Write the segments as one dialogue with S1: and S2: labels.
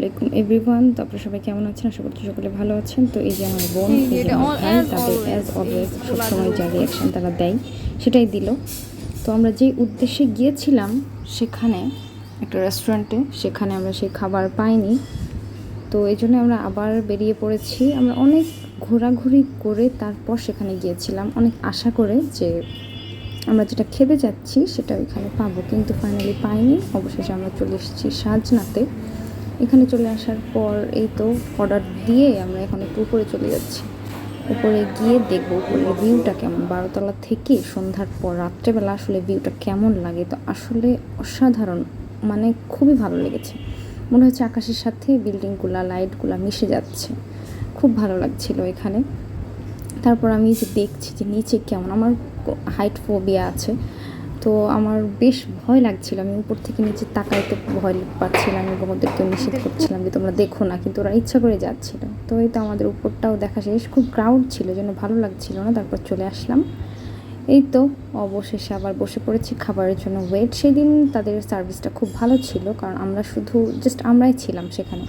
S1: আলাইকুম এভরিওয়ান। তো আপনারা সবাই কেমন আছেন? আশা করছি সকলে ভালো আছেন। তো এই যে আমার বোন, এই যে আমার ভাই, তাদের অ্যাজ অলওয়েজ সবসময় যা রিয়াকশান তারা দেয় সেটাই দিল। তো আমরা যে উদ্দেশ্যে গিয়েছিলাম সেখানে একটা রেস্টুরেন্টে, সেখানে আমরা সেই খাবার পাইনি। তো এই জন্য আমরা আবার বেরিয়ে পড়েছি। আমরা অনেক ঘোরাঘুরি করে তারপর সেখানে গিয়েছিলাম, অনেক আশা করে যে আমরা যেটা খেতে যাচ্ছি সেটা ওইখানে পাবো, কিন্তু ফাইনালি পাইনি। অবশেষে আমরা চলে এসেছি সাজনাতে। এখানে চলে আসার পর এই তো অর্ডার দিয়ে আমরা এখন একটু উপরে চলে যাচ্ছি। উপরে গিয়ে দেখবো উপরের ভিউটা কেমন, 12তলা থেকে সন্ধ্যার পর রাত্রেবেলা আসলে ভিউটা কেমন লাগে। তো আসলে অসাধারণ, মানে খুবই ভালো লেগেছে। মনে হচ্ছে আকাশের সাথে বিল্ডিংগুলা, লাইটগুলা মিশে যাচ্ছে, খুব ভালো লাগছিল এখানে। তারপর আমি যে দেখছি যে নিচে কেমন, আমার হাইট ফোবিয়া আছে, তো আমার বেশ ভয় লাগছিল। আমি উপর থেকে নিচে তাকাইতে ভয় পাচ্ছিলাম এবং ওদেরকে নিষেধ করছিলাম যে তোমরা দেখো না, কিন্তু ওরা ইচ্ছা করে যাচ্ছিল। তো এই তো আমাদের উপরটাও দেখা শেষ, খুব ক্রাউড ছিল যেন ভালো লাগছিল না। তারপর চলে আসলাম। এই তো অবশেষে আবার বসে পড়েছি খাবারের জন্য ওয়েট। সেদিন তাদের সার্ভিসটা খুব ভালো ছিল, কারণ আমরা শুধু জাস্ট আমরাই ছিলাম সেখানে।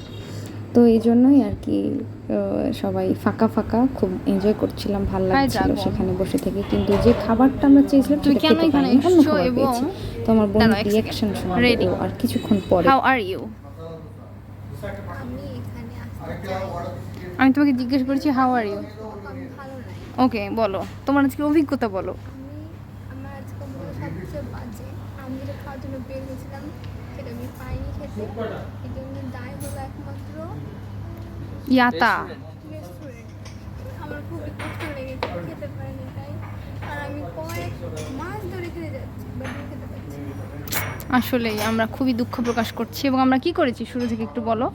S1: তো এই জন্যই আর কি সবাই ফাঁকা ফাঁকা খুব এনজয় করছিলাম, ভালো লাগছিল সেখানে বসে থেকে। কিন্তু যে খাবারটা আমরা চেয়েছিলাম সেটা খেতে পাইনি, অন্য খাবার পেয়েছি। তো আমার বোনের রিয়াকশন শোনাবো আর কিছুক্ষণ পরে।
S2: How are you? আমি তোমাকে জিজ্ঞেস করছি হাউ আর ইউ। ওকে, বলো তোমার আজকে অভিজ্ঞতা বলো।
S3: আমার আজকে সবচেয়ে বাজে, আমি যেটা খাওয়ার জন্য বের হয়েছিলাম সেটা আমি পাইনি খেতে। এই জন্য দায় হলো একমাত্র
S2: ইয়াতা।
S3: রেস্টুরেন্ট। আমার খুবই কষ্ট লেগেছে, খেতে পারিনি তাই। আর আমি কয়েক মাস ধরে খেতে যাচ্ছি, বাট আমি খেতে পারছি না।
S2: আসলেই আমরা খুবই দুঃখ প্রকাশ করছি। এবং আমরা কি করেছি শুরু থেকে একটু বলো।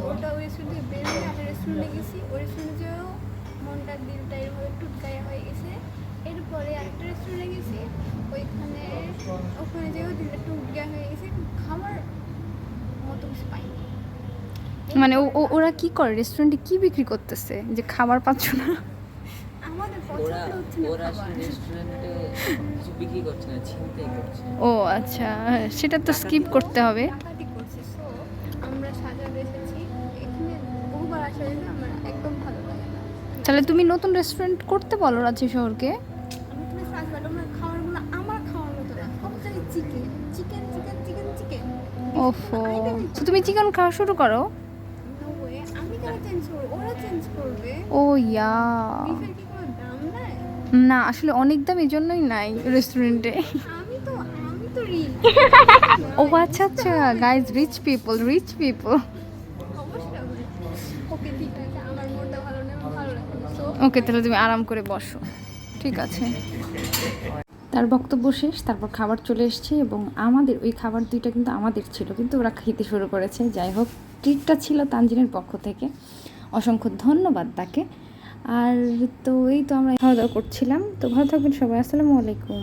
S3: ওটা ওই রেস্টুরেন্ট থেকে বের হয়ে একটা রেস্টুরেন্টে গেছি। ওই রেস্টুরেন্টে যেও মনটা দিলটা এরভাবে টুটকায়া হয়ে গেছে। এরপরে আরেকটা রেস্টুরেন্টে গেছি, ওখানে যেও দিলটা টুটকায়া হয়ে গেছে, খাবার মতো কিছু পাইনি।
S2: মানে ওরা কি করে, রেস্টুরেন্টে কি বিক্রি করতেছে যে খাবার পাচ্ছ না?
S3: আমাদের পছন্দ হচ্ছে না
S4: ওরা
S3: খাবার।
S4: রেস্টুরেন্টে কিছু বিক্রি করছে না, ছিনতাই করছে।
S2: ও আচ্ছা, সেটা তো স্কিপ করতে হবে।
S3: ডাকাতি করছে। সো আমরা সাজাতে এসেছি, এখানে বহুবার আসা হয়েছে, আমার একদম ভালো লাগে না।
S2: তাহলে তুমি নতুন রেস্টুরেন্ট করতে বলো রাজশাহী শহরকে।
S3: আমি তুমি সাজবাট, আমার খাবারগুলো আমার খাওয়ার মতো না, সব জায়গায় chicken chicken chicken chicken chicken.
S2: ওফো, তো তুমি চিকেন খাওয়া শুরু করো।
S3: আমি কেন চেঞ্জ করবো, ওরা চেঞ্জ করবে।
S2: ও ইয়া,
S3: বিফের কি কোনো দাম নেয়?
S2: না আসলে অনেক দাম, এই জন্যই নাই রেস্টুরেন্টে।
S3: আমি তো রিচ।
S2: ও আচ্ছা আচ্ছা, guys, rich people, rich people.
S3: অবশ্যই। ওকে ঠিক আছে, আমার মনটা ভালো নেই, আমার ভালো লাগে না। সো
S2: ওকে, তাহলে তুমি আরাম করে বসো, ঠিক আছে।
S1: তার বক্তব্য শেষ, তারপর খাবার চলে এসেছে এবং আমাদের ওই খাবার দুইটা কিন্তু আমাদের ছিল, কিন্তু ওরা খেতে শুরু করেছে। যাই হোক, ট্রিটটা ছিল তানজিনের পক্ষ থেকে, অসংখ্য ধন্যবাদ তাকে। আর তো এই তো আমরা খাওয়া দাওয়া করছিলাম। তো ভালো থাকবেন সবাই, আসসালামু আলাইকুম।